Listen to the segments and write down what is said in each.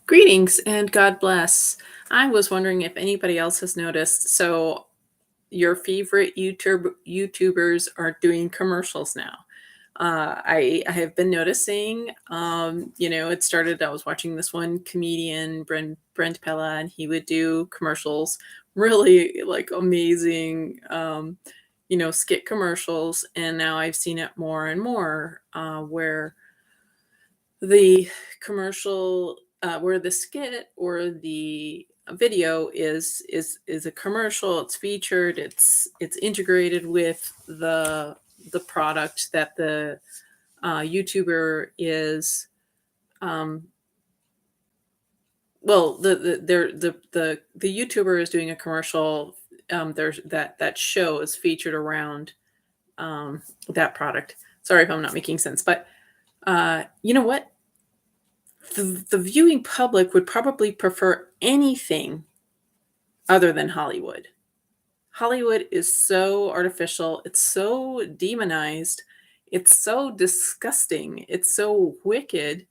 Greetings and God bless. I was wondering if anybody else has noticed. So, your favorite YouTubers are doing commercials now. I have been noticing. It started. I was watching this one comedian, Brent Pella, and he would do commercials, really like amazing. Skit commercials, and now I've seen it more and more, where the where the skit or the video is a commercial. It's featured. It's integrated with the product that the YouTuber is. Um, well, the YouTuber is doing a commercial. There's that show is featured around that product. Sorry if I'm not making sense, but you know what? The viewing public would probably prefer anything other than Hollywood. Hollywood is so artificial, it's so demonized, it's so disgusting, it's so wicked,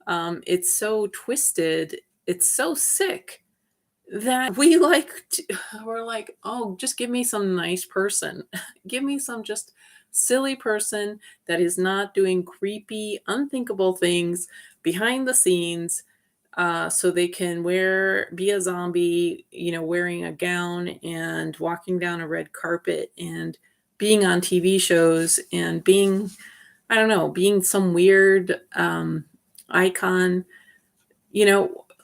it's so twisted, it's so sick that we're like, oh, just give me some nice person. Give me some just silly person that is not doing creepy, unthinkable things behind the scenes, so they can be a zombie, wearing a gown and walking down a red carpet and being on TV shows and being, I don't know, being some weird icon.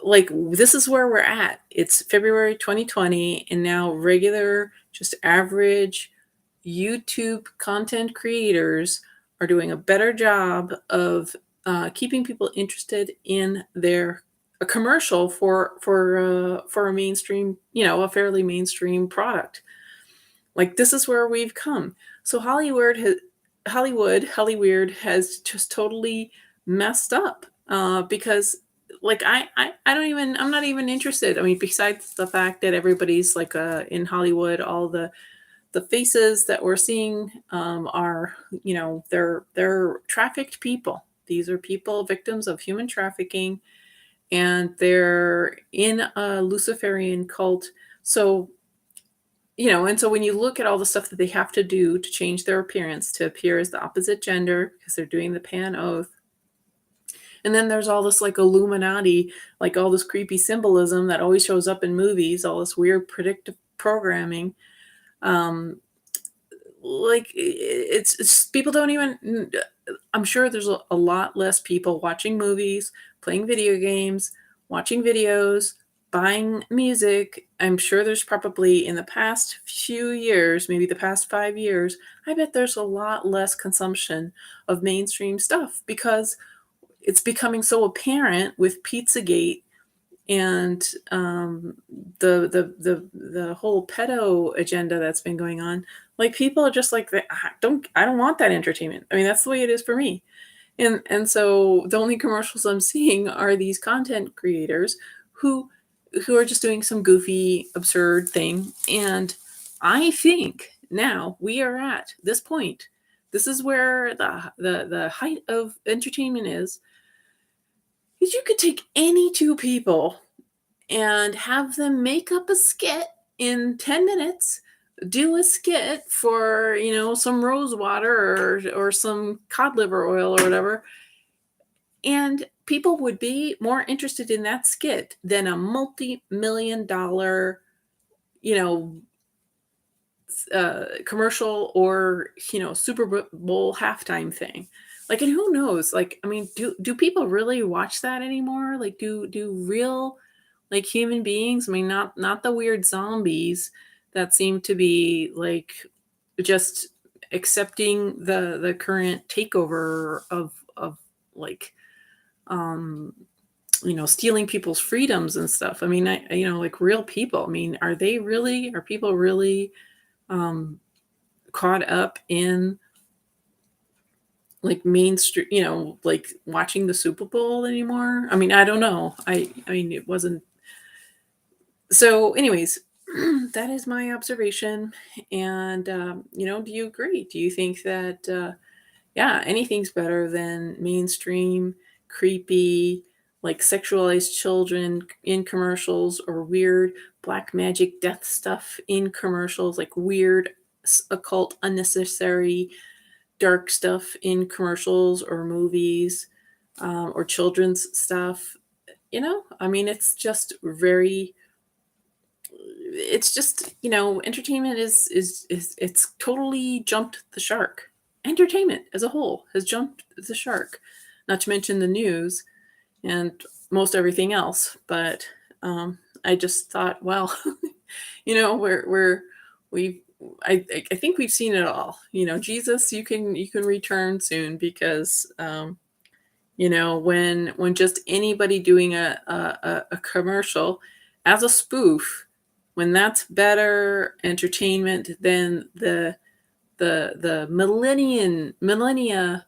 Like, this is where we're at. It's February 2020, and now regular, just average YouTube content creators are doing a better job of keeping people interested in their a commercial for a mainstream, a fairly mainstream product. Like, this is where we've come. So Hollywood has just totally messed up, because, like, I don't even I'm not even interested. I mean, besides the fact that everybody's like, in Hollywood, all the faces that we're seeing, are, they're trafficked people. These are people, victims of human trafficking, and they're in a Luciferian cult. So, and so when you look at all the stuff that they have to do to change their appearance to appear as the opposite gender, because they're doing the pan oath, and then there's all this like Illuminati, like all this creepy symbolism that always shows up in movies, all this weird predictive programming. Um, like, it's people don't even. I'm sure there's a lot less people watching movies, playing video games, watching videos, buying music. I'm sure there's probably, in the past few years, maybe the past 5 years, I bet there's a lot less consumption of mainstream stuff, because it's becoming so apparent with Pizzagate and, the whole pedo agenda that's been going on. Like, people are just like, I don't want that entertainment. I mean, that's the way it is for me. And so the only commercials I'm seeing are these content creators who who are just doing some goofy, absurd thing. And I think now we are at this point. This is where the height of entertainment is you could take any two people and have them make up a skit in 10 minutes, do a skit for, some rose water or some cod liver oil or whatever, and people would be more interested in that skit than a multi-million dollar, you know, commercial or, Super Bowl halftime thing. Like, and who knows? Like, I mean, do people really watch that anymore? Like, do real, like, human beings? I mean, not the weird zombies that seem to be like just accepting the current takeover of like, um stealing people's freedoms and stuff. I mean, like, real people. I mean, are people really um caught up in, like, mainstream, like, watching the Super Bowl anymore? I mean, I don't know. I mean, it wasn't. So, anyways, that is my observation. And, do you agree? Do you think that, yeah, anything's better than mainstream, creepy, like sexualized children in commercials, or weird black magic death stuff in commercials, like weird occult, unnecessary, dark stuff in commercials or movies, or children's stuff. I mean, it's just, entertainment is it's totally jumped the shark. Entertainment as a whole has jumped the shark, not to mention the news and most everything else. But I just thought, well, we I think we've seen it all. Jesus, you can return soon, because when just anybody doing a commercial as a spoof, when that's better entertainment than the millennia,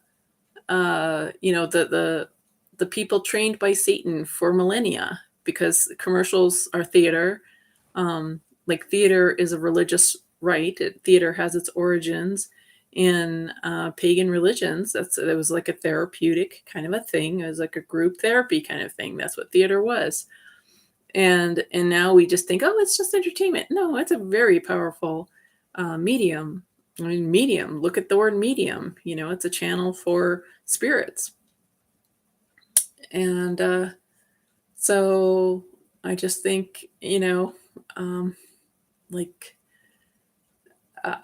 the people trained by Satan for millennia, because commercials are theater. Like, theater is a religious rite. Theater has its origins in pagan religions. It was like a therapeutic kind of a thing. It was like a group therapy kind of thing. That's what theater was. And now we just think, oh, it's just entertainment. No, it's a very powerful medium. I mean, medium. Look at the word medium. It's a channel for spirits. And so I just think, like uh,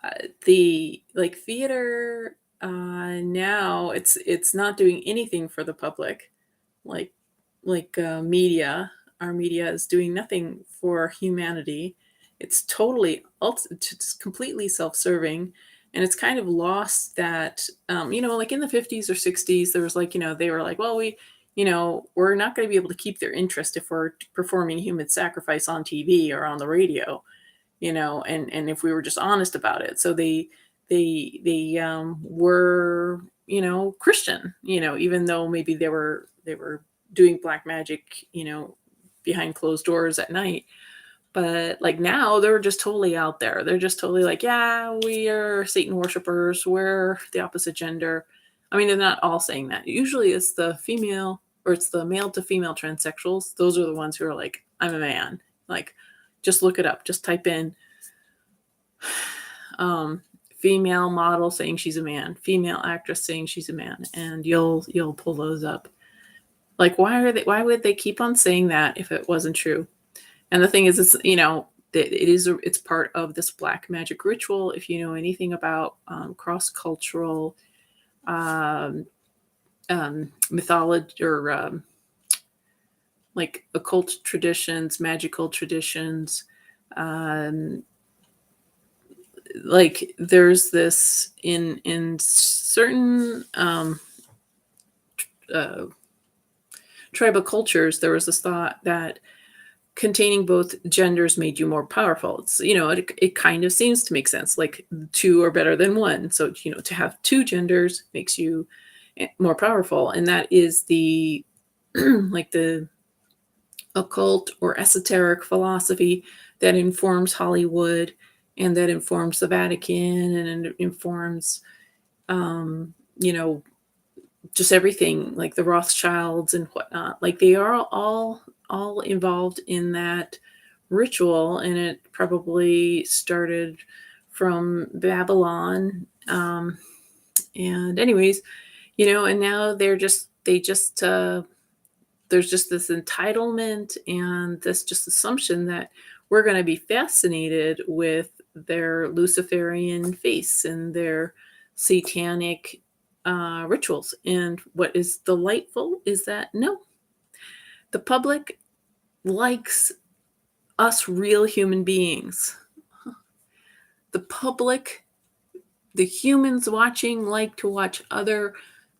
the like theater, now it's not doing anything for the public, like media. Our media is doing nothing for humanity. It's it's completely self-serving, and it's kind of lost that, like in the 50s or 60s, there was like, they were like, well, we're not going to be able to keep their interest if we're performing human sacrifice on TV or on the radio, and if we were just honest about it. So they were, Christian, even though maybe they were doing black magic, behind closed doors at night. But like now they're just totally out there. They're just totally like, yeah, we are Satan worshipers. We're the opposite gender. I mean, they're not all saying that. Usually it's the female, or it's the male to female transsexuals. Those are the ones who are like, I'm a man. Like, just look it up. Just type in female model saying she's a man, female actress saying she's a man, and you'll pull those up. Like, why would they keep on saying that if it wasn't true? And the thing is, it's part of this black magic ritual. If you know anything about cross-cultural mythology, or like occult traditions, magical traditions, like there's this in certain tribal cultures, there was this thought that containing both genders made you more powerful. It kind of seems to make sense. Like, two are better than one. So, to have two genders makes you more powerful. And that is the like the occult or esoteric philosophy that informs Hollywood, and that informs the Vatican, and it informs, just everything, like the Rothschilds and whatnot. Like, they are all involved in that ritual, and it probably started from Babylon. And anyways, and now there's just this entitlement and this just assumption that we're going to be fascinated with their Luciferian face and their satanic rituals. And what is delightful is that, no, the public likes us real human beings. The public, the humans watching, like to watch other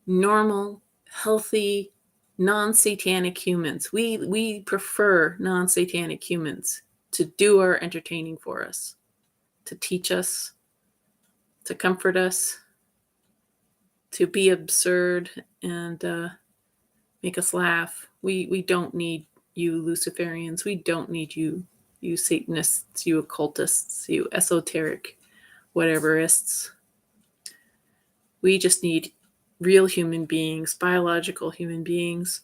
normal, healthy, non-satanic humans. We prefer non-satanic humans to do our entertaining for us, to teach us, to comfort us, to be absurd, and make us laugh. We don't need you Luciferians. We don't need you Satanists, you occultists, you esoteric whateverists. We just need real human beings, biological human beings,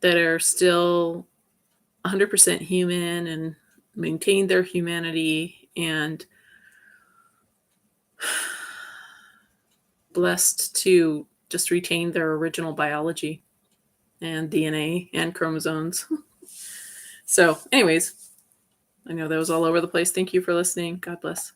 that are still 100% human and maintain their humanity and blessed to just retain their original biology and DNA and chromosomes. So, anyways, I know that was all over the place. Thank you for listening. God bless.